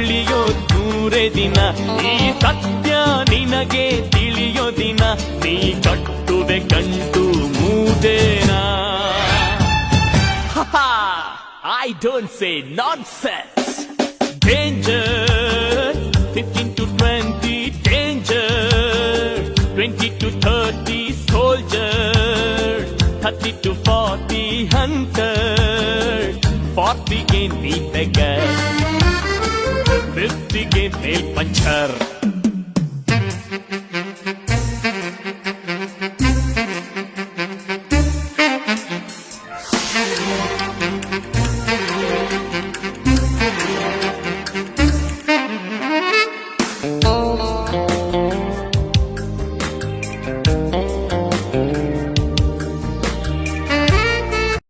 ಉಳಿಯೋ ನೂರೇ ದಿನ. ಈ ಸತ್ಯ ನಿನಗೆ ತಿಳಿಯೋ ದಿನ, ನೀ ಕಟ್ಟುವೆ ಗಂಟು ಮೂದೇನ. I don't say nonsense. Danger, 15 to 20, danger, 20 to 30, soldier, 30 to 40, hunter, 40 gain the beggar, 50 gain nail puncher.